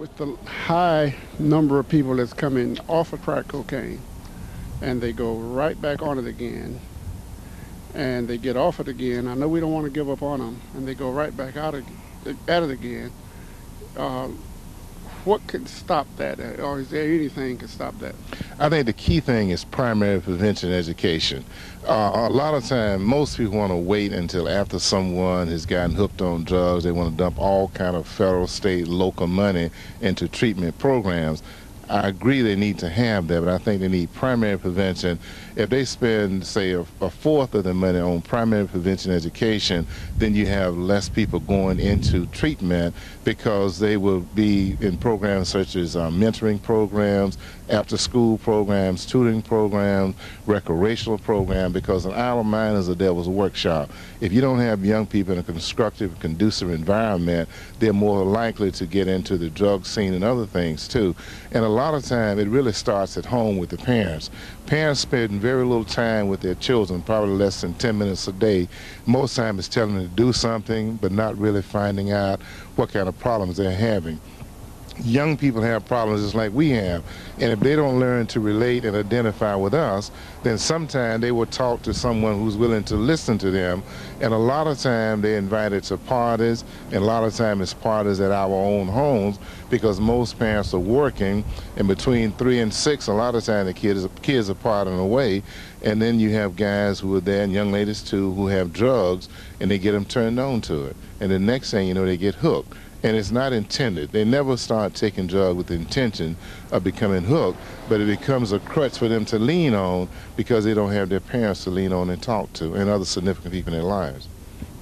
with the high number of people that's coming off of crack cocaine, and they go right back on it again, and they get off it again. I know we don't want to give up on them, and they go right back at it again. What could stop that, or is there anything could stop that? I think the key thing is primary prevention education. A lot of times, most people want to wait until after someone has gotten hooked on drugs. They want to dump all kind of federal, state, local money into treatment programs. I agree they need to have that, but I think they need primary prevention. If they spend, say, a fourth of the money on primary prevention education, then you have less people going into treatment because they will be in programs such as mentoring programs, after-school programs, tutoring programs, recreational programs, because an idle mind is a devil's workshop. If you don't have young people in a constructive, conducive environment, they're more likely to get into the drug scene and other things too. And a lot of time, it really starts at home with the parents. Parents spend very little time with their children, probably less than 10 minutes a day. Most time it's telling them to do something, but not really finding out what kind of problems they're having. Young people have problems just like we have, and if they don't learn to relate and identify with us, then sometime they will talk to someone who's willing to listen to them, and a lot of time they're invited to parties, and a lot of time it's parties at our own homes, because most parents are working, and between 3 and 6, a lot of time the kids are partying away, and then you have guys who are there, and young ladies too, who have drugs, and they get them turned on to it, and the next thing you know, they get hooked. And it's not intended. They never start taking drugs with the intention of becoming hooked, but it becomes a crutch for them to lean on because they don't have their parents to lean on and talk to and other significant people in their lives.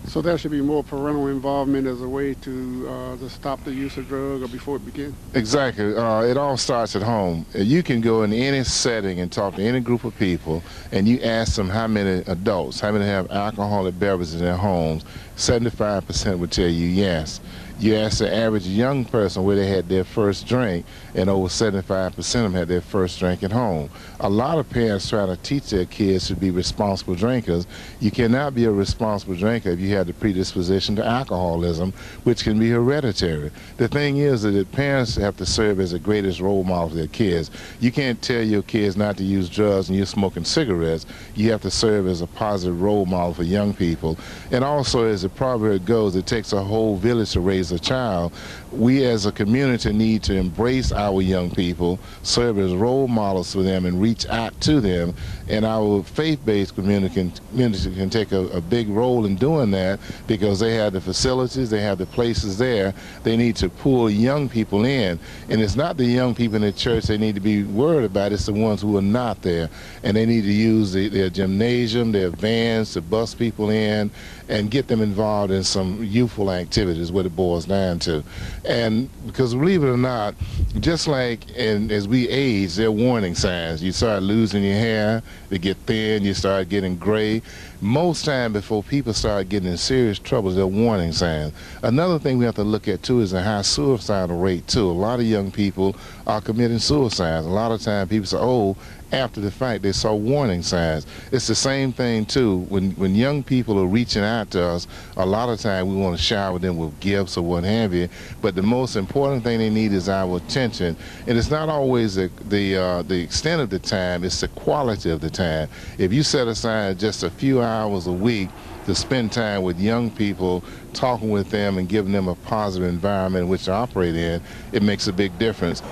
So there should be more parental involvement as a way to stop the use of drugs or before it begins? Exactly. It all starts at home. You can go in any setting and talk to any group of people, and you ask them how many adults, how many have alcoholic beverages in their homes, 75% would tell you yes. You ask the average young person where they had their first drink, and over 75% of them had their first drink at home. A lot of parents try to teach their kids to be responsible drinkers. You cannot be a responsible drinker if you have the predisposition to alcoholism, which can be hereditary. The thing is that the parents have to serve as the greatest role model for their kids. You can't tell your kids not to use drugs and you're smoking cigarettes. You have to serve as a positive role model for young people. And also, as the proverb goes, it takes a whole village to raise a child. We as a community need to embrace our young people, serve as role models for them, and reach out to them. And our faith-based community can take a big role in doing that, because they have the facilities, they have the places there. They need to pull young people in. And it's not the young people in the church they need to be worried about, it's the ones who are not there. And they need to use their gymnasium, their vans to bus people in and get them involved in some youthful activities, what it boils down to. And because believe it or not, just like as we age, there are warning signs. You start losing your hair, they get thin, you start getting gray. Most time before people start getting in serious trouble, there are warning signs. Another thing we have to look at too is the high suicidal rate too. A lot of young people are committing suicides. A lot of time people say, oh, after the fact they saw warning signs. It's the same thing too. When young people are reaching out to us, a lot of time we want to shower them with gifts or what have you, but the most important thing they need is our attention. And it's not always the extent of the time, it's the quality of the time. If you set aside just a few hours a week to spend time with young people, talking with them and giving them a positive environment in which to operate in, it makes a big difference.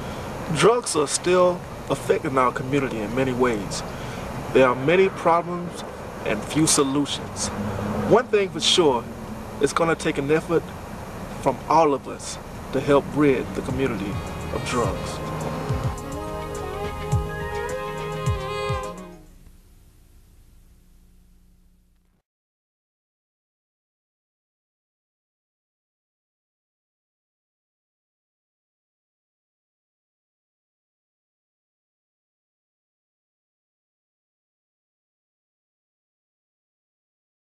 Drugs are still affecting our community in many ways. There are many problems and few solutions. One thing for sure, it's going to take an effort from all of us to help rid the community of drugs.